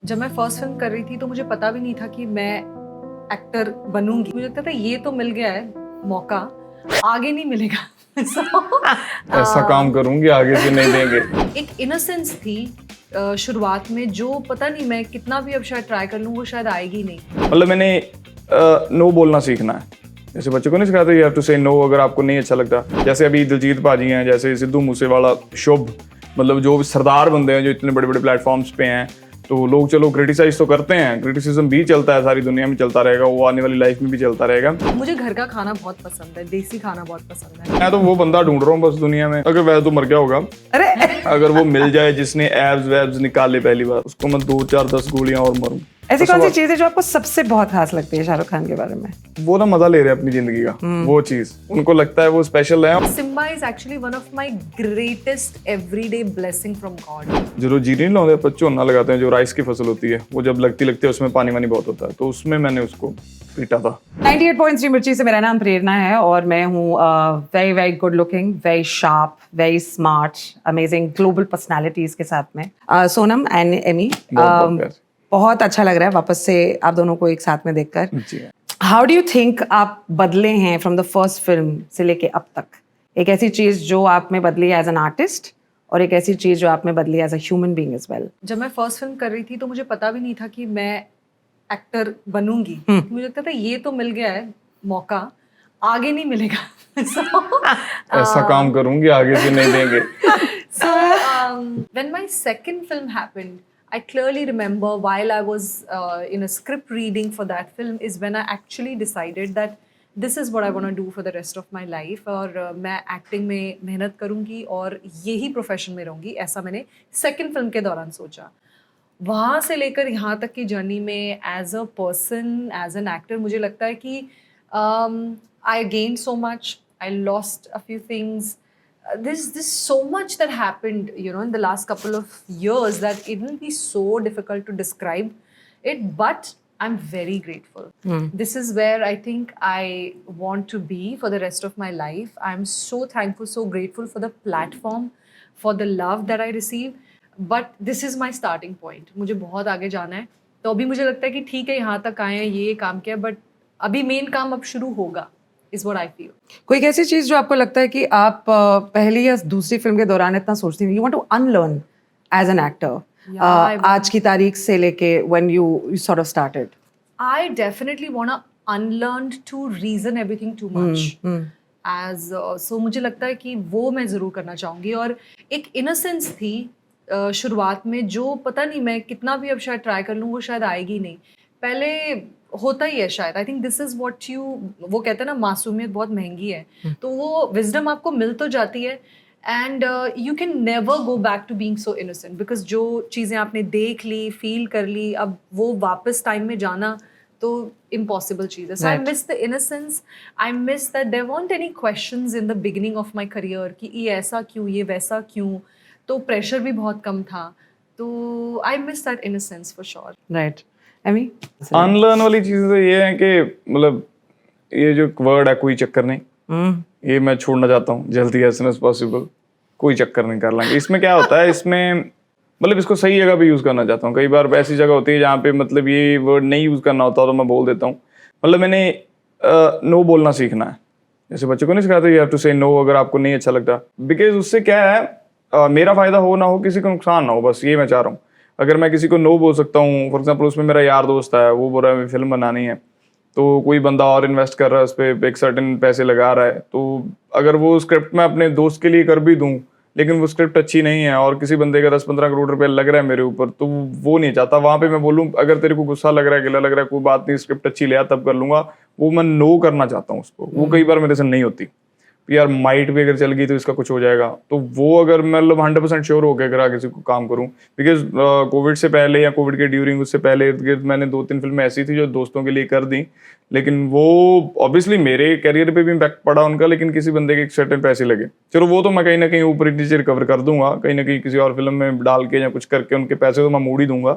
जब मैं first film कर रही थी तो मुझे पता भी नहीं था कि मैं एक्टर बनूंगी। मुझे लगता था ये तो मिल गया है मौका, आगे नहीं मिलेगा। ऐसा काम करूंगी आगे से नहीं देंगे। एक इनोसेंस थी शुरुआत में, जो पता नहीं मैं कितना भी अब शायद ट्राई कर लूँ वो शायद आएगी नहीं। मतलब मैंने नो बोलना सीखना है। जैसे बच्चों को नहीं सिखाते यू हैव टू से नो अगर आपको नहीं अच्छा लगता। जैसे अभी दिलजीत पाजी हैं, जैसे सिद्धू मूसेवाला, शुभ, मतलब जो सरदार बंदे हैं जो इतने बड़े बड़े प्लेटफॉर्म्स पे हैं, तो लोग चलो क्रिटिसाइज तो करते हैं, क्रिटिसिज्म भी चलता है, सारी दुनिया में चलता रहेगा, वो आने वाली लाइफ में भी चलता रहेगा। मुझे घर का खाना बहुत पसंद है, देसी खाना बहुत पसंद है। मैं तो वो बंदा ढूंढ रहा हूँ बस दुनिया में, अगर वैसे तो मर गया होगा, अरे अगर वो मिल जाए जिसने एब्स वैब्स निकाले पहली बार, उसको मैं 2-4-10 गोलियां और मारूं। ऐसी कौन सी चीज है जो आपको सबसे बहुत खास लगती है शाहरुख खान के बारे में? वो ना मजा ले रहे हैं अपनी जिंदगी का, वो चीज उनको लगता है वो स्पेशल है। Simba is actually one of my greatest everyday blessing from God. जो जीरी नहीं लाते पर झोना लगाते हैं, जो राइस की फसल होती है, वो जब लगती है उसमें पानी वानी बहुत होता है, तो उसमें मैंने उसको पीटा था। 98.3 मिर्ची से मेरा नाम प्रेरणा है और मैं हूँ very very good looking, very sharp, very smart, amazing global personalities के साथ में सोनम एंड एमी। बहुत अच्छा लग रहा है वापस से आप दोनों को एक साथ में देखकर। हाउ डू यू थिंक आप बदले हैं फ्रॉम द फर्स्ट फिल्म से लेके अब तक? एक ऐसी चीज जो आप में बदली एज एन आर्टिस्ट और एक ऐसी चीज जो आप में बदली as a human being as well. जब मैं फर्स्ट फिल्म कर रही थी तो मुझे पता भी नहीं था कि मैं एक्टर बनूंगी। मुझे लगता था ये तो मिल गया है मौका, आगे नहीं मिलेगा। ऐसा काम करूंगी आगे से नहीं देंगे। So when my second film happened, I clearly remember while I was in a script reading for that film is when I actually decided that this is what I want to do for the rest of my life, और मैं acting में मेहनत करूँगी और यही profession में रहूँगी, ऐसा मैंने सेकंड फिल्म के दौरान सोचा। वहाँ से लेकर यहाँ तक की जर्नी में as a person, as an actor, मुझे लगता है कि I gain so much, I lost a few things. There's so much that happened, you know, in the last couple of years that it will be so difficult to describe it, but I'm very grateful. This is where I think I want to be for the rest of my life. I'm so thankful, so grateful for the platform, for the love that I receive, but this is my starting point. मुझे बहुत आगे जाना है, तो अभी मुझे लगता है कि ठीक है यहाँ तक आए हैं, ये काम किया, but अभी मेन काम अब शुरू होगा, is what I feel. कोई ऐसी चीज जो आपको लगता है कि आप पहली या दूसरी फिल्म के दौरान इतना सोचती हैं, you want to unlearn as an actor आज की तारीख से लेके when you sort of started? I definitely want to unlearn to reason everything too much. So मुझे लगता है कि वो मैं ज़रूर करना चाहूँगी, और एक इनोसेंस थी शुरुआत में, जो पता नहीं मैं कितना भी अब शायद ट्राई कर लूँ वो शायद आएगी नहीं। पहले होता ही है शायद, I think this is what you, वो कहते हैं ना मासूमियत बहुत महंगी है, तो वो विजडम आपको मिल तो जाती है, and you can never go back to being so innocent, because जो चीज़ें आपने देख ली, फील कर ली, अब वो वापस टाइम में जाना तो इम्पॉसिबल चीज़ है. So I miss the innocence, I miss that there won't any questions in the beginning of my career कि ये ऐसा क्यों, ये वैसा क्यों, तो प्रेशर भी बहुत कम था, तो I miss that innocence for sure. Right Amy? Unlearn वाली चीजें तो ये है कि मतलब ये जो वर्ड है कोई चक्कर नहीं, ये मैं छोड़ना चाहता हूँ जल्दी, एज सून एज पॉसिबल. कोई चक्कर नहीं कर लेंगे. इसमें क्या होता है, इसमें मतलब इसको सही जगह पे यूज करना चाहता हूँ. कई बार ऐसी जगह होती है जहाँ पे मतलब ये वर्ड नहीं यूज करना होता तो मैं बोल देता हूँ. मतलब मैंने नो बोलना सीखना है. जैसे बच्चों को नहीं सिखाते यू हैव टू से नो अगर आपको नहीं अच्छा लगता, बिकॉज उससे क्या है मेरा फायदा हो ना हो, किसी को नुकसान ना हो, बस ये मैं चाह रहा हूँ. अगर मैं किसी को नो बोल सकता हूँ, फॉर एग्जाम्पल उसमें मेरा यार दोस्त है, वो बोल रहा है फिल्म बनानी है, तो कोई बंदा और इन्वेस्ट कर रहा है उस पर, एक सर्टेन पैसे लगा रहा है, तो अगर वो स्क्रिप्ट मैं अपने दोस्त के लिए कर भी दूँ, लेकिन वो स्क्रिप्ट अच्छी नहीं है और किसी बंदे का 10-15 करोड़ रुपए लग रहा है मेरे ऊपर, तो वो नहीं चाहता. वहाँ पे मैं बोलूँ अगर तेरे को गुस्सा लग रहा है, गिला लग रहा है, कोई बात नहीं, स्क्रिप्ट अच्छी ले आ तब कर लूंगा, वो मैं नो करना चाहता हूँ उसको. वो कई बार मेरे से नहीं होती, यार माइट भी अगर चल गई तो इसका कुछ हो जाएगा, तो वो अगर मैं मतलब 100% श्योर हो गया अगर किसी को काम करूं, बिकॉज कोविड से पहले या कोविड के ड्यूरिंग उससे पहले इर्द गिर्द मैंने 2-3 फिल्में ऐसी थी जो दोस्तों के लिए कर दी, लेकिन वो ऑब्वियसली मेरे करियर पे भी इम्पैक्ट पड़ा उनका, लेकिन किसी बंदे के एक सर्टेन पैसे लगे, चलो वो तो मैं कहीं ना कहीं ऊपर नीचे रिकवर कर दूंगा, कहीं ना कहीं किसी और फिल्म में डाल के या कुछ करके उनके पैसे तो मैं मोड़ ही दूंगा.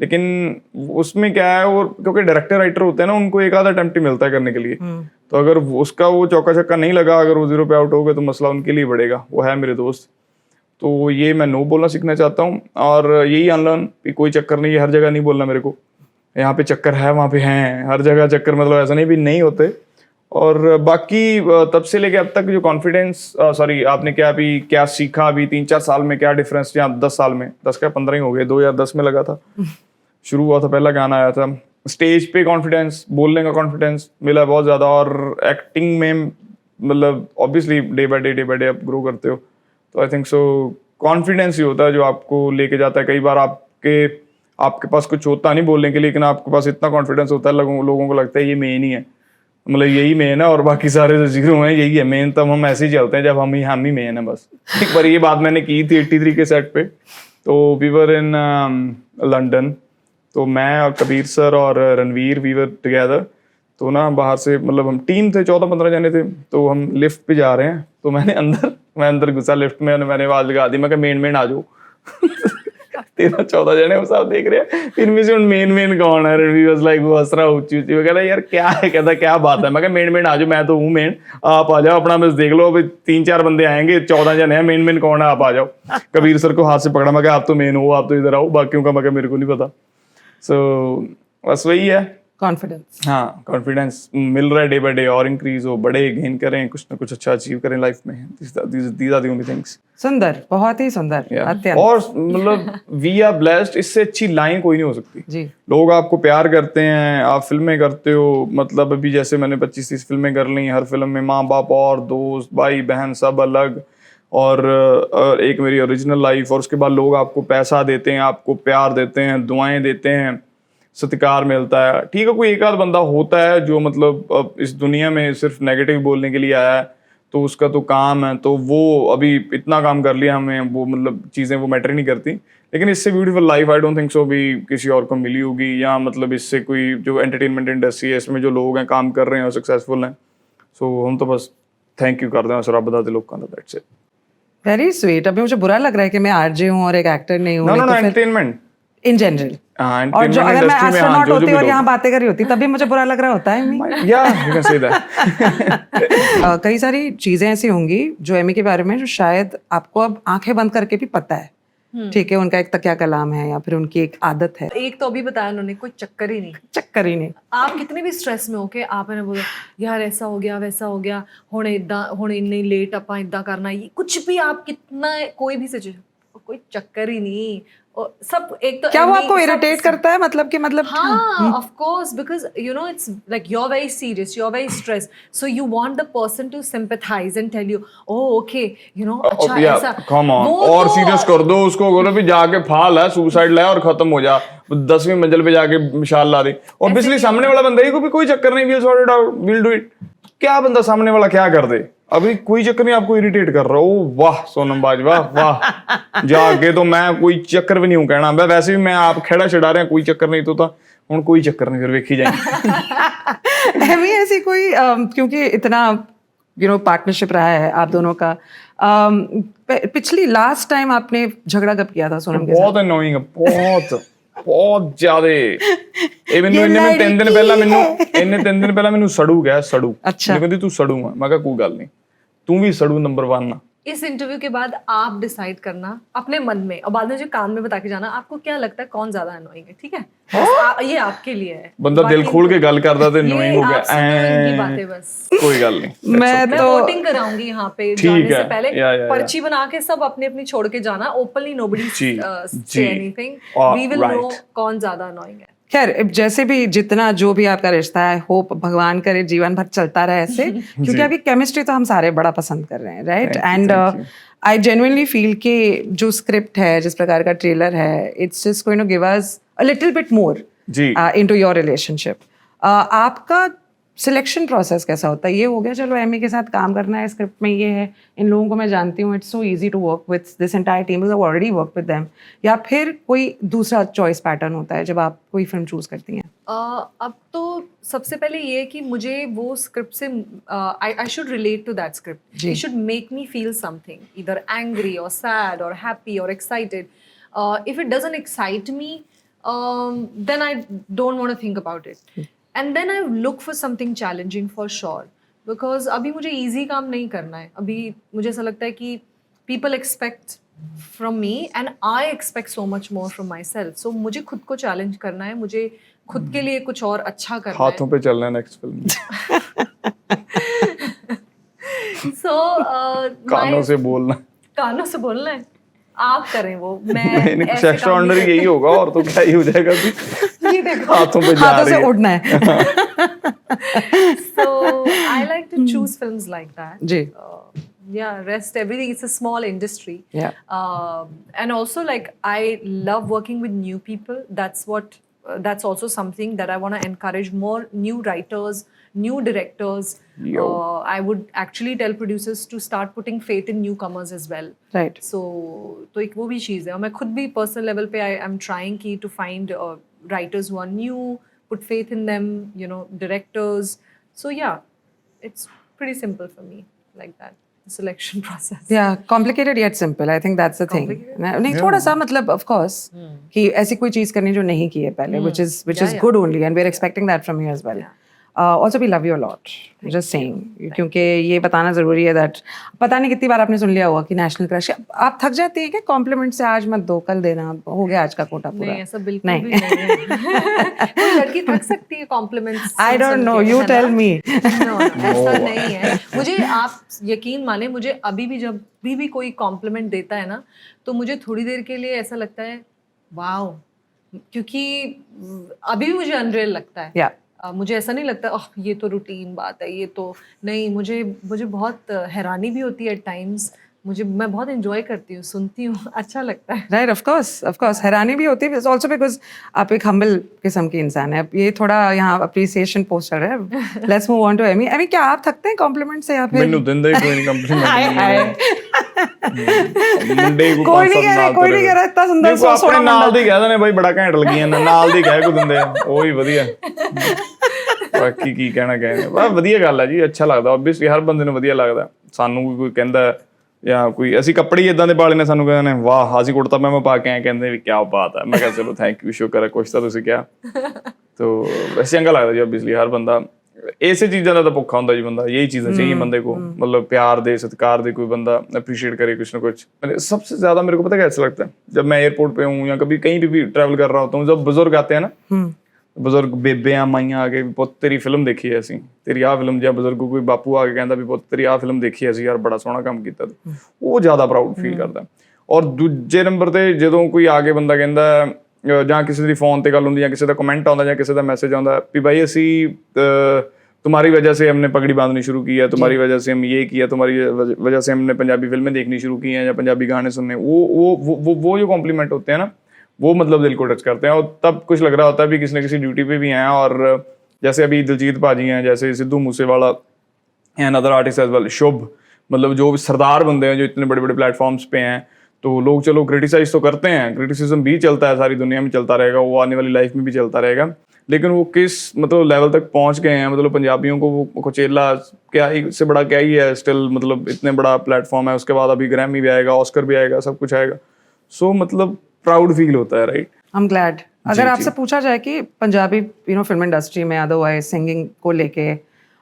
लेकिन उसमें क्या है, और क्योंकि डायरेक्टर राइटर होते हैं ना, उनको एक आधा अटेम्प्ट ही मिलता है करने के लिए, तो अगर उसका वो चौका छक्का नहीं लगा, अगर वो 0 पे आउट हो गए तो मसला उनके लिए बढ़ेगा. वो है मेरे दोस्त, तो ये मैं नो बोलना सीखना चाहता हूँ, और यही अनलर्न कि कोई चक्कर नहीं है, हर जगह नहीं बोलना मेरे को, यहाँ पे चक्कर है वहाँ पे हैं, हर जगह चक्कर, मतलब ऐसा नहीं भी नहीं होते। और बाकी तब से लेके अब तक जो कॉन्फिडेंस, सॉरी आपने क्या अभी क्या सीखा अभी 3-4 साल में, क्या डिफरेंस, या 10 साल में, 10 क्या 15 ही हो गए, 2010 में लगा था शुरू हुआ था, पहला गाना आया था। स्टेज पे कॉन्फिडेंस, बोलने का कॉन्फिडेंस मिला बहुत ज़्यादा, और एक्टिंग में मतलब ऑब्वियसली डे बाय डे आप ग्रो करते हो, तो आई थिंक सो कॉन्फिडेंस ही होता है जो आपको लेके जाता है। कई बार आपके पास कुछ होता नहीं बोलने के लिए, लेकिन आपके पास इतना कॉन्फिडेंस होता है, लोगों को लगता है ये मेन ही है, मतलब यही मेन है और बाकी सारे जो जीरो हैं यही है मेन। तब हम ऐसे ही चलते हैं जब हम ही मेन है बस। एक बार ये बात मैंने की थी 83 के सेट पे, तो वी वर इन लंदन, तो मैं और कबीर सर और रणवीर वी वर टुगेदर, तो ना बाहर से मतलब हम टीम थे 14-15 जने थे, तो हम लिफ्ट पे जा रहे हैं, तो मैं अंदर घुसा लिफ्ट में, मैंने आवाज लगा दी, मैं कहा मेन आ जाओ 13-14 जने वो सब देख रहे हैं, इनमें से मेन कौन है? रणवीर वाज लाइक, वो हंस रहा ऊंची वो कह रहा यार क्या है, कहता क्या बात है, मैं कहा मेन आ जाओ, मैं तो हूँ मेन, आप आ जाओ, अपना बस देख लो, अभी 3-4 बंदे आएंगे, 14 जने हैं, मेन कौन है, आप आ जाओ। कबीर सर को हाथ से पकड़ा, मैं कहा आप तो मेन हो, आप तो इधर आओ, बाकियों का मैं कहा मेरे को नहीं पता। सो बस वही है, कॉन्फिडेंस। हाँ कॉन्फिडेंस मिल रहा है डे बाय डे, और इंक्रीज हो, बड़े गेन करें, कुछ ना कुछ अच्छा अचीव करें लाइफ में, these are the only things। सुंदर, बहुत ही सुंदर, अत्यंत। और मतलब वी आर ब्लेस्ड, इससे अच्छी लाइन कोई नहीं हो सकती जी। लोग आपको प्यार करते हैं, आप फिल्में करते हो, मतलब अभी जैसे मैंने 25-30 फिल्में कर ली, हर फिल्म में माँ बाप और दोस्त भाई बहन सब अलग, और एक मेरी ओरिजिनल लाइफ, और उसके बाद लोग आपको पैसा देते हैं, आपको प्यार देते हैं, दुआएं देते हैं, सत्कार मिलता है। ठीक है, कोई एक आध बंदा होता है जो मतलब अब इस दुनिया में सिर्फ नेगेटिव बोलने के लिए आया है, तो उसका तो काम है, तो वो अभी इतना काम कर लिया हमें, वो मतलब चीज़ें वो मैटर नहीं करती। लेकिन इससे beautiful life I don't think so भी किसी और को मिली होगी, या मतलब इससे कोई जो एंटरटेनमेंट इंडस्ट्री है इसमें जो लोग हैं काम कर रहे हैं और सक्सेसफुल हैं, सो हम तो बस थैंक यू कर दें और बता दे लोग का, दैट्स इट। Very sweet. अभी मुझे बुरा लग रहा है कि मैं आरजे हूँ और एक एक्टर नहीं हूँ। नो एंटरटेनमेंट इन जनरल, हाँ, और जो अगर मैं industry में, हाँ, एस्ट्रोनॉट जो होती भी और लोग यहाँ बातें कर रही होती तभी मुझे बुरा लग रहा होता है। या यू कैन से दैट। कई सारी चीजें ऐसी होंगी जो एमी के बारे में जो शायद आपको अब आंखें बंद करके भी पता है, ठीक है, उनका एक तक्या कलाम है या फिर उनकी एक आदत है। एक तो अभी बताया उन्होंने, कोई चक्कर ही नहीं, चक्कर ही नहीं। आप कितने भी स्ट्रेस में हो के आपने बोला यार ऐसा हो गया वैसा हो गया, हुण इन्नी लेट ਆਪਾਂ इदा करना, ये कुछ भी आप कितना कोई भी सिचुएशन, कोई चक्कर ही नहीं। और सब एक तो क्या वो आपको इरिटेट करता है, मतलब कि मतलब हाँ, of course, because you know it's like you're very serious, you're very stressed, so you want the person to sympathize and tell you, oh okay, you know, अच्छा ऐसा, कम ऑन, वो और तो सीरियस कर दो उसको, बोलो भी जाके फाल है, सुसाइड ला और खत्म हो जा, 10वीं मंजिल पे जाके मिसाल ला दे। ऑब्वियसली सामने वाला बंदा ही को भी कोई चक्कर नहीं, will sort it out, will do it. क्या बंदा सामने वाला क्या कर दे, अभी कोई चक्कर नहीं, आपको इरिटेट कर रहा हो, वाह सोनम बाजवा वाह, जाके तो मैं कोई चक्कर भी नहीं हूं कहना, वैसे भी मैं आप खेड़ा छड़ा रहे हैं, कोई चक्कर नहीं तो हुण कोई चक्कर नहीं, फिर वेखी जाए। एमी ऐसी कोई क्योंकि इतना पार्टनरशिप रहा है आप दोनों का, पिछली लास्ट टाइम आपने झगड़ा कब किया था सोनम के साथ? बहुत अनोइंग है, बहुत ज्यादा। ਇਹ ਮੈਨੂੰ ਇਹਨੇ 3 ਦਿਨ ਪਹਿਲਾਂ ਮੈਨੂੰ ਸੜੂ ਗਿਆ, ਸੜੂ। अच्छा, ਕਹਿੰਦੀ ਤੂੰ ਸੜੂ ਆ, ਮੈਂ ਕਿਹਾ ਕੋਈ ਗੱਲ ਨਹੀਂ, ਤੂੰ ਵੀ ਸੜੂ नंबर 1 ਆ। इस इंटरव्यू के बाद आप डिसाइड करना अपने मन में, और बाद में जो कान में बता के जाना आपको क्या लगता है कौन ज्यादा अनोइंग है, ठीक है? ये आपके लिए है। ਬੰਦਾ ਦਿਲ ਖੋਲ ਕੇ ਗੱਲ ਕਰਦਾ ਤੇ ये अनोइंग हो आप सुनो इनकी गया, बातें बस। कोई गल नहीं। मैं मैं तो वोटिंग कराऊंगी यहाँ पे ठीक जाने से है, पहले, या। पर्ची बना के सब अपनी अपनी छोड़ के जाना, openly nobody ji, say anything, we will know कौन ज्यादा अनोइंग है। खैर जैसे भी जितना जो भी आपका रिश्ता है, होप भगवान करे जीवन भर चलता रहे ऐसे, क्योंकि आपकी केमिस्ट्री तो हम सारे बड़ा पसंद कर रहे हैं, right? And I genuinely feel कि जो स्क्रिप्ट है, जिस प्रकार का ट्रेलर है, it's just going to give us a little bit more into your relationship. आपका सिलेक्शन प्रोसेस कैसा होता है? ये हो गया चलो एमी के साथ काम करना है, स्क्रिप्ट में ये है, इन लोगों को मैं जानती हूँ, it's so easy to work with this entire team, I already work with them, या फिर कोई दूसरा चॉइस पैटर्न होता है जब आप कोई फिल्म चूज करती हैं? अब तो सबसे पहले ये है कि मुझे वो स्क्रिप्ट से I should relate to that script, it should make me feel something, either angry or sad or happy or excited. If it doesn't excite me then I don't want to think about it, and then I look for something challenging for sure, because अभी मुझे easy काम नहीं करना है। अभी मुझे ऐसा लगता है कि people expect from me and I expect so much more from myself. So मुझे खुद को challenge करना है, मुझे खुद के लिए कुछ और अच्छा करना है. हाथों पे चलना है नेक्स्ट फिल्म में. So कानों से बोलना. कानों से बोलना है. आप करें वो, मैं नहीं कुछ ऐसे एक्स्ट्रा काम नहीं ऑर्डिनरी यही होगा और तो क्या ही हो जाएगा अभी. करती. ये देखो. हाथों पे जा हाथों रही से है. उड़ना है. So I like to choose films like that. Ji. Yeah, rest everything. It's a small industry. Yeah. And also, like, I love working with new people. That's what. That's also something that I want to encourage more new writers, new directors. Yo. I would actually tell producers to start putting faith in newcomers as well. Right. So एक वो भी चीज़ है और मैं खुद भी personal level पे I'm trying to find writers who are new, put faith in them, you know, directors. So yeah, it's pretty simple for me like that. The selection process. Yeah, complicated yet simple. I think that's the thing. नहीं थोड़ा सा मतलब of course कि ऐसी कोई चीज करनी जो नहीं की है पहले, which is good only, and we're expecting that from you as well. Also we love you a lot. Just saying, क्योंकि ये बताना जरूरी है that पता नहीं कितनी बार आपने सुन लिया होगा कि नेशनल क्रश. आप थक जाती है क्या कॉम्प्लीमेंट से? आज मत दो, कल देना, हो गया आज का कोटा पूरा. नहीं, ऐसा बिल्कुल भी नहीं है. कोई लड़की थक सकती है compliments. I don't know. You tell me. No, ऐसा नहीं है. मुझे आप यकीन माने, मुझे अभी भी जब भी कोई कॉम्प्लीमेंट देता है ना, तो मुझे थोड़ी देर के लिए ऐसा लगता है वाओ, क्योंकि अभी भी मुझे अनरियल लगता है. Yeah. मुझे ऐसा नहीं लगता ओह ये तो रूटीन बात है, ये तो नहीं. मुझे बहुत हैरानी भी होती है एट टाइम्स. मैं बहुत एंजॉय करती हूँ, सुनती हूँ, अच्छा लगता है. राइट, ऑफ कोर्स हैरानी भी होती है. ऑल्सो बिकॉज आप एक हम्बल किस्म की इंसान है. ये थोड़ा यहाँ अप्रिसिएशन पोस्ट चल रहा है. Let's move on to Amy. Amy, क्या आप थकते हैं कॉम्प्लीमेंट से या फिर? ਮੈਨੂੰ ਦਿੰਦਾ ਹੀ ਕੋਈ ਨਹੀਂ ਕੰਪਲੀਮੈਂਟ. ਮੁੰਡੇ ਕੋ कोई नहीं कह रहा इतना सुंदर ਸੋ ਆਪਣੇ ਨਾਲ ਦੀ ਕਹਿ ਦਿੰਦੇ ਬਾਈ ਬੜਾ ਘੈਂਟ ਲੱਗੀਆਂ ਨੇ, ਨਾਲ ਦੀ ਕਹਿ ਕੋ ਦਿੰਦੇ ਆ, ਉਹ ਹੀ ਵਧੀਆ. ਬਾਕੀ ਕੀ ਕਹਿਣਾ ਕਹਿੰਦੇ ਬਾ ਵਧੀਆ ਗੱਲ ਹੈ ਜੀ, ਅੱਛਾ ਲੱਗਦਾ. ਆਬਵੀਅਸਲੀ ਹਰ ਬੰਦੇ ਨੂੰ ਵਧੀਆ ਲੱਗਦਾ. ਸਾਨੂੰ ਕੋਈ ਕਹਿੰਦਾ ਜਾਂ ਕੋਈ ਅਸੀਂ ਕੱਪੜੇ ਹੀ ਇਦਾਂ ਦੇ ਪਾਲੇ ਨੇ, ਸਾਨੂੰ ਕਹਿੰਦੇ ਨੇ ਵਾਹ ਅਸੀਂ ਕੁੜਤਾ ਪਜਾਮਾ ਪਾ ਕੇ ਆਏ, ਕਹਿੰਦੇ ਵੀ ਕਿਆ ਬਾਤ ਹੈ. ਮੈਂ ਕਿਹਾ ਚਲੋ ਥੈਂਕ ਯੂ, ਸ਼ੁਕਰ ਹੈ ਕੁਛ ਤਾਂ ਤੁਸੀਂ ਕਿਹਾ. ਤੋ ਵੈਸੇ ਚੰਗਾ ਲੱਗਦਾ ਜੀ. ਆਬਵੀਅਸਲੀ ਹਰ ਬੰਦਾ ਇਸੇ ਚੀਜ਼ਾਂ ਦਾ ਤਾਂ ਭੁੱਖਾ ਹੁੰਦਾ ਜੀ ਬੰਦਾ. यही चीजें चाहिए बंदे को, मतलब प्यार दे, सत्कार दे, कोई बंदा अप्रिशिएट करे कुछ ना कुछ. सबसे ज्यादा मेरे को पता कैसा लगता है जब मैं एयरपोर्ट पे हूँ या कभी कहीं भी ट्रैवल कर रहा होता हूँ, जब बुजुर्ग आते हैं ना, बुजुर्ग बेबे माइयां आके भी पुੱਤ तेरी फिल्म देखी है ਅਸੀਂ, तेरी आ फिल्म, ਜਾਂ ਬਜ਼ੁਰਗ ਕੋਈ ਬਾਪੂ ਆ ਕੇ ਕਹਿੰਦਾ ਵੀ ਪੁੱਤ तेरी आ फिल्म देखी है ਅਸੀਂ, ਯਾਰ ਬੜਾ ਸੋਹਣਾ ਕੰਮ ਕੀਤਾ ਤੂੰ, ਉਹ ਜ਼ਿਆਦਾ ਪ੍ਰਾਊਡ ਫੀਲ ਕਰਦਾ. ਔਰ ਦੂਜੇ ਨੰਬਰ ਤੇ ਜਦੋਂ ਕੋਈ ਆ ਕੇ ਬੰਦਾ ਕਹਿੰਦਾ ਜਾਂ ਕਿਸੇ ਦੀ ਫੋਨ ਤੇ ਗੱਲ ਹੁੰਦੀ, ਜਾਂ ਕਿਸੇ ਦਾ ਕਮੈਂਟ ਆਉਂਦਾ, ਜਾਂ ਕਿਸੇ ਦਾ ਮੈਸੇਜ ਆਉਂਦਾ ਵੀ भाई ਅਸੀਂ तुम्हारी वजह से हमने पगड़ी बांधनी शुरू की है, तुम्हारी वजह से हम ये किया, तुम्हारी वजह से हमने पंजाबी फिल्में देखनी शुरू की हैं या पंजाबी गाने सुनने, वो जो कॉम्प्लीमेंट होते हैं ना, वो मतलब दिल को टच करते हैं. और तब कुछ लग रहा होता है भी किसी न किसी ड्यूटी पे भी हैं. और जैसे अभी दिलजीत भाजी हैं, जैसे Sidhu Moosewala and other artist as well, Shubh, मतलब जो सरदार बंदे हैं जो इतने बड़े बड़े प्लेटफॉर्म्स पे हैं, तो लोग चलो क्रिटिसाइज तो करते हैं, क्रिटिसिज्म भी चलता है, सारी दुनिया में चलता रहेगा, वो आने वाली लाइफ में भी चलता रहेगा. लेकिन वो किस मतलब लेवल तक पहुंच गए हैं, मतलब पंजाबियों को वो कुचेला क्या ही से बड़ा क्या ही है स्टिल, मतलब इतने बड़ा प्लेटफॉर्म है. उसके बाद अभी ग्रैमी भी आएगा, ऑस्कर भी आएगा, सब कुछ आएगा. सो मतलब प्राउड फील होता है. Right, I am glad. अगर आपसे पूछा जाए कि पंजाबी फिल्म इंडस्ट्री में अदरवाइज सिंगिंग को लेके,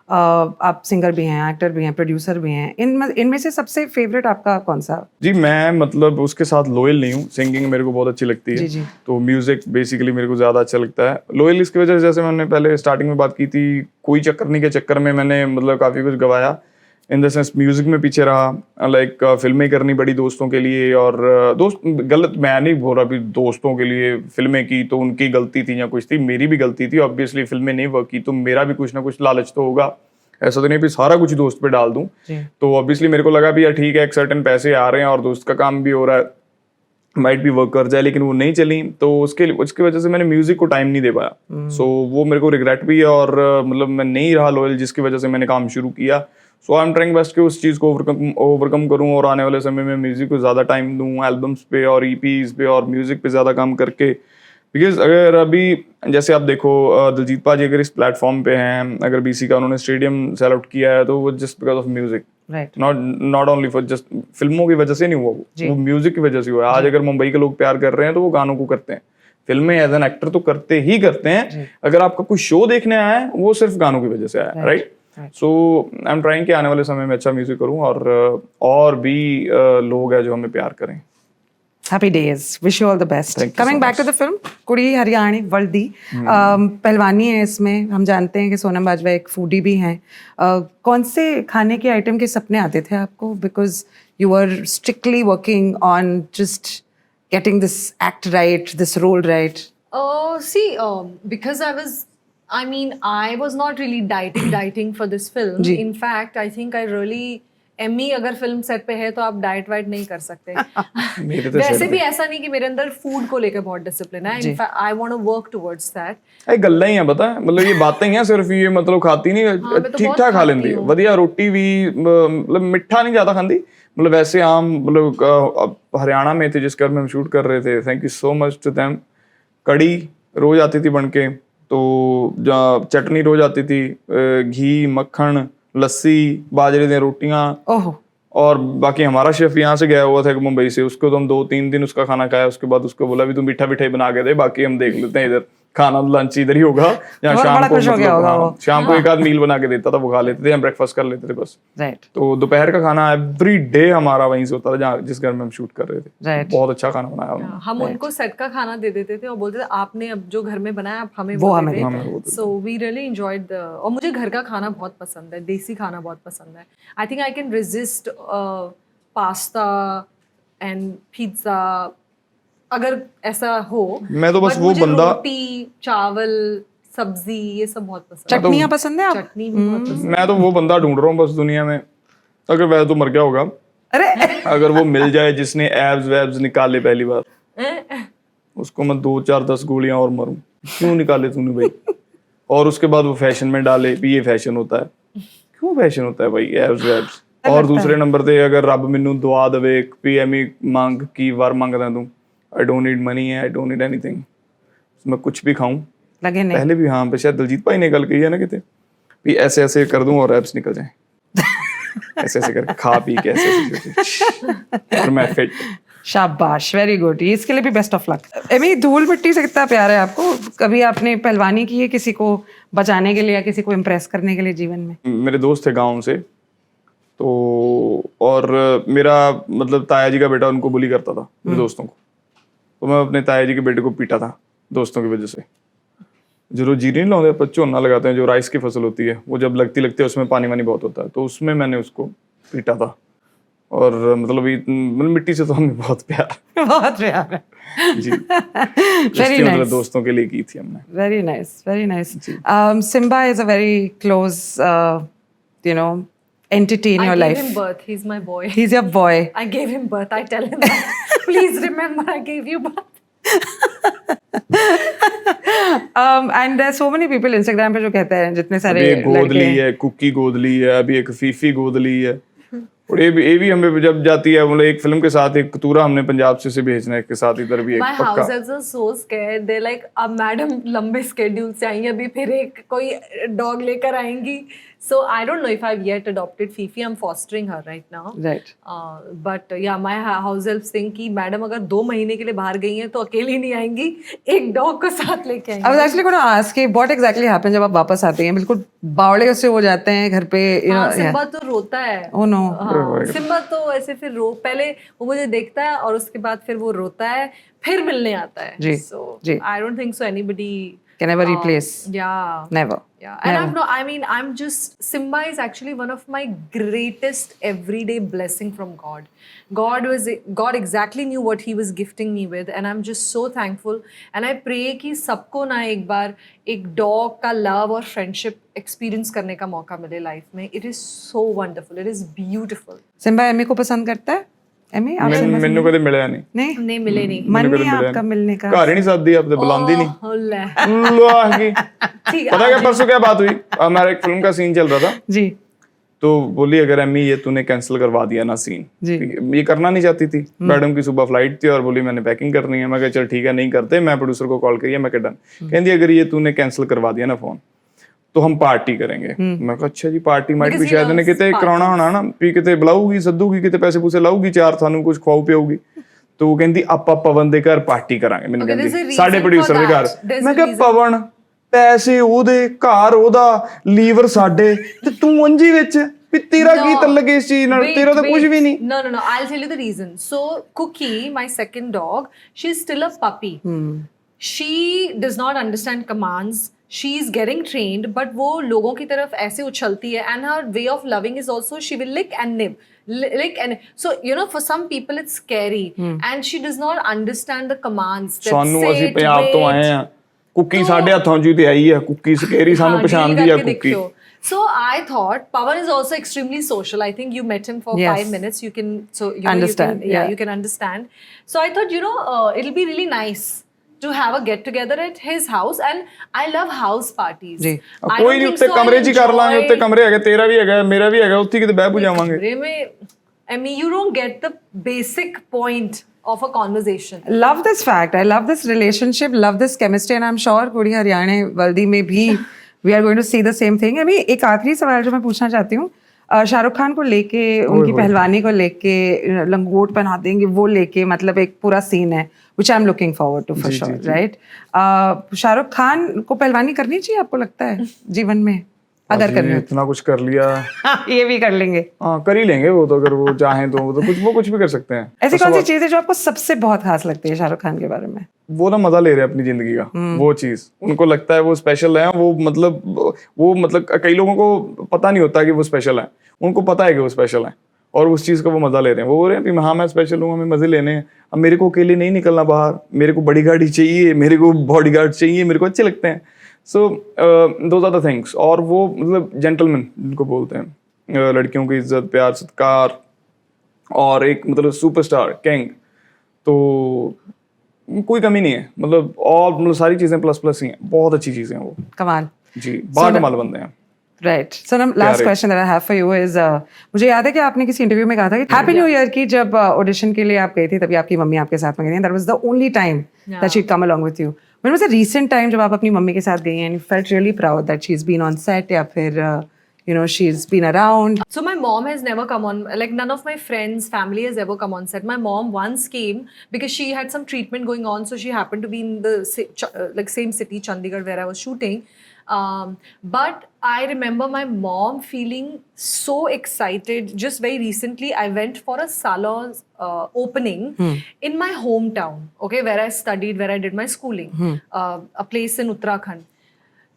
आप सिंगर भी हैं, एक्टर भी हैं, प्रोड्यूसर भी हैं, इनमें से सबसे फेवरेट आपका कौन सा? जी, मैं मतलब उसके साथ लॉयल नहीं हूँ. सिंगिंग मेरे को बहुत अच्छी लगती है. जी. तो म्यूजिक बेसिकली मेरे को ज़्यादा अच्छा लगता है. लॉयल इसकी वजह से, जैसे मैंने पहले स्टार्टिंग में बात की थी, कोई चक्कर नहीं के चक्कर में मैंने मतलब काफ़ी कुछ गवाया. इन द सेंस म्यूजिक में पीछे रहा, लाइक फिल्में करनी पड़ी दोस्तों के लिए. और दोस्त गलत मैं नहीं बोल रहा, दोस्तों के लिए फिल्में की तो उनकी गलती थी या कुछ थी, मेरी भी गलती थी. ऑब्वियसली फिल्में नहीं वर्क की तो मेरा भी कुछ ना कुछ लालच तो होगा. ऐसा तो नहीं भी सारा कुछ दोस्त पे डाल दूं. तो ऑब्वियसली मेरे को लगा भी यार ठीक है, एक सर्टेन पैसे आ रहे हैं और दोस्त का काम भी हो रहा है, माइट भी वर्क कर जाए. लेकिन वो नहीं चली, तो उसकी वजह से मैंने म्यूजिक को टाइम नहीं दे पाया. सो वो मेरे को रिग्रेट भी है. और मतलब मैं नहीं रहा लॉयल, जिसकी वजह से मैंने काम शुरू किया. सो आई एम ट्राइंग बेस्ट कि उस चीज़ को ओवरकम करूँ और आने वाले समय में म्यूजिक को ज़्यादा टाइम दूँ, एल्बम्स पे और ईपीज़ पे और म्यूजिक पे ज़्यादा काम करके. बिकॉज अगर अभी जैसे आप देखो दिलजीत पाजी अगर इस प्लेटफॉर्म पे हैं, अगर बीसी का उन्होंने स्टेडियम सेल आउट किया है, तो वो just because of music, not only for just फिल्मों की वजह से नहीं हुआ, वो म्यूजिक की वजह से हुआ है. आज अगर मुंबई के लोग प्यार कर रहे हैं तो वो गानों को करते हैं. फिल्में एज एन एक्टर तो करते हैं. अगर आपका कुछ शो देखने आया है वो सिर्फ गानों की वजह से आया है. Right. So I am trying कि आने वाले समय में अच्छा म्यूजिक करूं और भी लोग हैं जो हमें प्यार करें. Happy days. Wish you all the best. Thank you Coming so back to the film, कुड़ी हरियाणी वर्दी पहलवानी है इसमें. हम जानते हैं कि सोनम बाजवा एक फूडी भी हैं. कौन से खाने के आइटम के सपने आते थे आपको? Because you were strictly working on just getting this act right, this role right. See, because I was not really dieting for this film. जी. In fact, I think I really Amy अगर film set पे है तो आप diet white नहीं कर सकते. मेरे तो वैसे set भी ऐसा नहीं कि मेरे अंदर फूड को लेकर बहुत डिसिप्लिन है. In fact I want to work towards that. ਇਹ ਗੱਲਾਂ ਹੀ ਆ ਪਤਾ मतलब ये बातें ही ਆ सिर्फ ये मतलब खाती नहीं मैं तो ठीक बहुत ठाक खा खाती लेंदी है हूँ. ਵਧੀਆ रोटी भी मतलब मिठा नहीं ज्यादा खाती मतलब वैसे आम मतलब हरियाणा में थे जिस घर में हम शूट कर रहे थे. Thank you so much to them. कड़ी रोज आती थी बन के तो चटनी रोज आती थी घी मक्खन लस्सी बाजरे दी रोटियां ओह और बाकी हमारा शेफ यहाँ से गया हुआ था मुंबई से उसको तो हम 2-3 दिन उसका खाना खाया उसके बाद उसको बोला भी तू मीठा मीठा ही बना के दे बाकी हम देख लेते हैं इधर खाना लंच इधर ही होगा या बहुत शाम बड़ा को खुश हो गया होगा वो. शाम को एक आध मील बना के देता था वो खा लेते थे हम ब्रेकफास्ट कर लेते थे बस. राइट तो दोपहर का खाना एवरी डे हमारा वहीं से होता था जहाँ जिस घर में हम शूट कर रहे थे. राइट बहुत अच्छा खाना बनाया उन्होंने. हम उनको सेट का खाना दे देते थे और बोलते थे आपने अब जो घर में बनाया आप हमें वो वो हमें दे दे हमें वो दें. So we really enjoyed the. और मुझे घर का खाना बहुत पसंद है. देसी खाना बहुत पसंद है. I think I can resist pasta and pizza अगर ऐसा हो. मैं तो बस But वो मुझे बंदा रोटी चावल सब्जी ये सब बहुत पसंद है. चटनियाँ पसंद है आप? चटनी भी बहुत पसंद मैं तो वो बंदा ढूंढ रहा हूँ बस दुनिया में अगर वह तो मर गया होगा अरे अगर वो मिल जाए जिसने एब्स वैब्स निकाले पहली बार है. उसको मैं 2-4-10 गोलियां और मारूं. क्यों निकाले तूने भाई? और उसके बाद वो फैशन में डाले भी ये फैशन होता है. क्यों फैशन होता है भाई एब्स वैब्स? और दूसरे नंबर पे अगर रब मैनू दुआ देवे भी एमी मांग की वार मांगदा तू I don't need money I don't need anything मैं कुछ भी खाऊं लगे नहीं. पहले भी हाँ पे शायद दिलजीत भाई ने गल कही है ना किते भी ऐसे ऐसे कर दूं और एब्स निकल जाए ऐसे ऐसे कर खा पी के ऐसे और मैं फिट. शाबाश वेरी गुड. इसके लिए भी बेस्ट ऑफ लक. एमी धूल मिट्टी से कितना प्यार है आपको? कभी आपने पहलवानी की है किसी को बचाने के लिए या किसी को इम्प्रेस करने के लिए जीवन में? मेरे दोस्त थे गांव से तो और मेरा मतलब ताया जी का बेटा उनको बुली करता था मेरे दोस्तों को तो मैं अपने ताया जी के बेटे को पीटा था दोस्तों की वजह से. जो जीरी नहीं लाते अपन झोना लगाते हैं जो राइस की फसल होती है वो जब लगती है उसमें पानी वानी बहुत होता है तो उसमें मैंने उसको पीटा था. और मतलब मिट्टी से तो हमें बहुत प्यार बहुत प्यार है. जी वेरी मतलब नाइस दोस्तों के लिए की थी हमने. Very nice very nice. Simba is a very close you know entity in I your gave life. him birth. He's my boy. He's your boy. I gave him birth. I tell him that. Please remember, I gave you birth. And there are so many people Instagram पे जो कहते हैं जितने सारे अभी एक गोद लड़के ली हैं. है कुकी गोद ली है अभी एक फीफी गोद ली है और ये भी हमें जब जाती है मतलब एक फिल्म के साथ एक कतूरा हमने पंजाब से भेजना है इसके साथ इधर भी एक My पक्का. house helps are so scared. They're like, अब मैडम लंबे स्केड्यूल से आई अभी फिर एक कोई डॉग लेकर आएंगी. So I don't know if I've yet adopted Fifi. I'm fostering her right now. Right. But yeah, my house helps think कि मैडम अगर 2 महीने के लिए बाहर गई हैं तो अकेली नहीं आएंगी, एक डॉग को साथ लेके आएंगी. I was actually going to ask कि what exactly happened जब आप वापस आते हैं? बिल्कुल बावड़े से हो जाते हैं घर पे. You know, सिम्बा तो रोता है. Oh no. हाँ, सिम्बा तो ऐसे फिर पहले वो मुझे देखता है और उसके बाद फिर वो रोता है फिर मिलने आता है. जी, So ji. I don't think so anybody Can never replace. Yeah. Never. Yeah, and I'm just, Simba is actually one of my greatest everyday blessing from God. God exactly knew what he was gifting me with, and I'm just so thankful. And I pray कि सबको ना एक बार एक dog का love और friendship experience करने का मौका मिले life में. It is so wonderful. It is beautiful. Simba Amy को पसंद करता है? एमी आप ਮੈਨੂੰ ਕਦੇ ਮਿਲਿਆ ਨਹੀਂ. नहीं मिले नहीं. मन ਮੈਨੂੰ नहीं ਕਦੇ है ਮਿਲਿਆ आपका नहीं. मिलने का? घर ही नहीं साथी आप बुलाती नहीं. Oh, ले. अल्लाह की ठीक पता क्या परसों क्या बात हुई हमारा एक फिल्म का सीन चल रहा था जी तो बोली अगर अम्मी ये तूने कैंसिल करवा दिया ना सीन जी. ये करना नहीं चाहती थी मैडम की सुबह फ्लाइट थी और बोली मैंने पैकिंग करनी है मैं कहा चल ठीक है नहीं करते मैं प्रोड्यूसर को कॉल करिए मैं डन कहती अगर ये तूने कैंसिल करवा दिया ना फोन तो हम पार्टी करेंगे मैं कहा अच्छा जी पार्टी माइट भी शायद ने किते कराउणा होना ना भी किते बुलाऊगी सद्दूगी किते पैसे पूसे लाऊगी चार थानू कुछ खवाऊ पियाऊगी तो वो कहती ਆਪਾਂ ਪਵਨ ਦੇ ਘਰ ਪਾਰਟੀ ਕਰਾਂਗੇ ਮੈਨੂੰ Okay, there's a ਕਹਿੰਦੀ reason ਸਾਡੇ for ਪ੍ਰੋਡਿਊਸਰ ਦੇ ਘਰ that. There's ਮੈਂ a ਕਿਹਾ reason. ਪਵਨ ਪੈਸੇ ਉਹਦੇ ਘਰ ਉਹਦਾ ਲੀਵਰ ਸਾਡੇ ਤੇ ਤੂੰ ਅੰਜੀ ਵਿੱਚ ਵੀ ਤੇਰਾ ਕੀ ਤਲਕ ਇਸ ਚੀਜ਼ ਨਾਲ, ਤੇਰਾ ਤਾਂ ਕੁਝ ਵੀ ਨਹੀਂ। No. I'll tell you the reason. So Cookie, my second dog, she's still a puppy. She does not understand commands. She's getting trained, but वो लोगों की तरफ ऐसे उछलती है, and her way of loving is also she will lick and nib. Lick and so you know, for some people it's scary, and she does not understand the commands. ਸਾਨੂੰ ਅਸੀਂ ਪੰਜਾਬ ਤੋਂ ਆਏ ਆ, ਕੁੱਕੀ ਸਾਡੇ ਹੱਥੋਂ ਜੀ ਤੇ ਆਈ ਹੈ, ਕੁੱਕੀ ਸਕੇਰੀ ਸਾਨੂੰ ਪਛਾਣਦੀ ਆ cookie. So I thought Pawan is also extremely social. I think you met him for 5 minutes. You can understand. You can understand. So I thought, it'll be really nice to have a get together at his house, and I love house parties. जी. ਕੋਈ ਨਹੀਂ, ਉੱਤੇ ਕਮਰੇ 'ਚ ਹੀ ਕਰ ਲਾਂਗੇ, ਉੱਤੇ ਕਮਰੇ ਹੈਗੇ, ਤੇਰਾ ਵੀ ਹੈਗਾ, ਮੇਰਾ ਵੀ ਹੈਗਾ, ਉੱਥੇ ਕਿਤੇ ਬਹਿ ਬੂ ਜਾਵਾਂਗੇ। ਕਮਰੇ में, I mean, you don't get the basic point of a conversation. Love this fact. I love this relationship. Love this chemistry, and I'm sure कुड़ी हरियाणा वर्दी में भी we are going to see the same thing. I mean, एक आखिरी सवाल जो मैं पूछना चाहती हूँ, शाहरुख खान को लेके, उनकी पहलवानी को लेके, लंगोट पहना देंगे वो लेके, मतलब एक पूरा सीन है which I'm looking forward to for sure, right? Shahrukh Khan को पहलवानी करनी चाहिए, आपको लगता है जीवन में? अगर करनी हो, इतना कुछ कर लिया, ये भी कर लेंगे। हाँ, कर ही लेंगे वो तो, अगर वो चाहें तो वो कुछ भी कर सकते हैं। ऐसी कौन सी चीज है जो आपको सबसे बहुत खास लगती है शाहरुख खान के बारे में? वो ना मजा ले रहे हैं अपनी जिंदगी का, वो चीज उनको लगता है वो स्पेशल है। वो मतलब कई लोगों को पता नहीं होता कि वो स्पेशल है, उनको पता है कि वो स्पेशल है, और उस चीज का वो मजा ले रहे हैं। वो बोल रहे हैं हाँ मैं स्पेशल हूँ, हमें मजे लेने हैं, अब मेरे को अकेले नहीं निकलना बाहर, मेरे को बड़ी गाड़ी चाहिए, मेरे को बॉडी गार्ड चाहिए, मेरे को अच्छे लगते हैं। So those are the things. और वो मतलब जेंटलमैन जिनको बोलते हैं, लड़कियों की इज्जत, प्यार, सत्कार, और एक मतलब सुपरस्टार किंग, तो कोई कमी नहीं है। मतलब सारी चीजें प्लस ही हैं, बहुत अच्छी चीजें हैं वो। कमाल जी, बाल कमाल बंदे हैं। Right Sanam, last question that I have for you is, मुझे याद है कि आपने किसी इंटरव्यू में कहा था कि हैप्पी न्यू ईयर की जब ऑडिशन के लिए आप गई थी, तभी आपकी मम्मी आपके साथ में गई थी, that was the only time that she come along with you. When was the recent time जब आप अपनी मम्मी के साथ गई and you felt really proud that she is been on set, या फिर she's been around? So my mom has never come on, like none of my friends, family has ever come on set. My mom once came because she had some treatment going on, so she happened to be in the same city, Chandigarh, where I was shooting. But I remember my mom feeling so excited. Just very recently, I went for a salon's opening in my hometown, okay, where I studied, where I did my schooling, a place in Uttarakhand.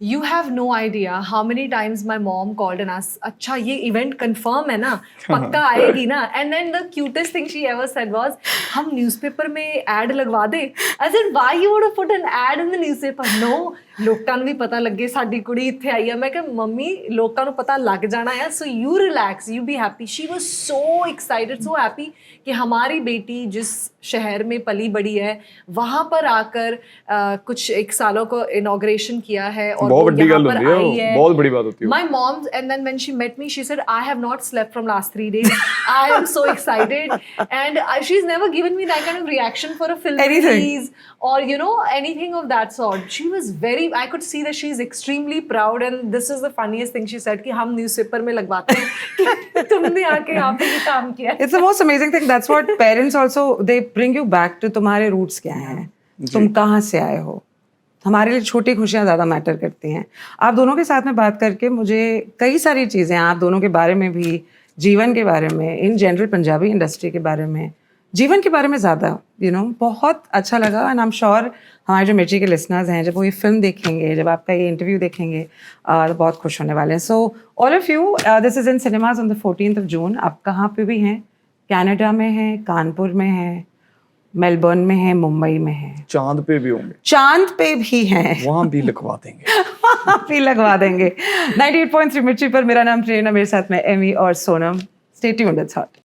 You have no idea how many times my mom called and asked, अच्छा ये event confirm है ना, पक्का आएगी ना? And then the cutest thing she ever said was, हम newspaper में ad लगवा दे। I said, why you would have put an ad in the newspaper? No, लोਕਾਂ ਨੂੰ ਵੀ ਪਤਾ ਲੱਗੇ ਸਾਡੀ ਕੁੜੀ ਇੱਥੇ ਆਈ ਹੈ। ਮੈਂ ਕਿਹਾ ਮੰਮੀ ਲੋਕਾਂ ਨੂੰ ਪਤਾ ਲੱਗ ਜਾਣਾ ਹੈ, so you relax, you be happy. She was so excited, so happy कि हमारी बेटी जिस शहर में पली बड़ी है वहाँ पर आकर कुछ एक सालों को इनॉग्रेशन किया है, और बहुत बड़ी गल होती है, बहुत बड़ी बात होती है। My mom, and then when she met me, she said, I have not slept from last 3 days. I am so excited, and she's never given me that kind of reaction for a film release or anything of that sort. She was I could see that she's extremely proud, and this is the funniest thing she said कि हम newspaper में लगवाते हैं कि तुमने आके यहाँ पे ये काम किया। It's the most amazing thing. That's what parents also, they bring you back to तुम्हारे roots क्या हैं, तुम कहाँ से आए हो। हमारे लिए छोटी खुशियाँ ज़्यादा मैटर करती हैं। आप दोनों के साथ में बात करके मुझे कई सारी चीज़ें, आप दोनों के बारे में भी, जीवन के बारे में, इन जनरल पंजाबी इंडस्ट्री के बारे में, जीवन के बारे में ज़्यादा बहुत अच्छा लगा। एंड आई एम श्योर हमारे जो मिर्ची के लिसनर्स हैं, जब वो ये फिल्म देखेंगे, जब आपका ये इंटरव्यू देखेंगे, तो बहुत खुश होने वाले हैं। So all of you, this is in cinemas on the 14th of June। आप कहाँ पे भी हैं, कनाडा में हैं, कानपुर में हैं, मेलबर्न में हैं, मुंबई में हैं, चांद पे भी होंगे, चांद पे भी हैं, वहाँ भी लगवा देंगे, वहाँ भी लगवा देंगे। 98.3 मिर्ची पर। मेरा नाम प्रेरणा, मेरे साथ में एमी और Sonam. Stay tuned, it's hot.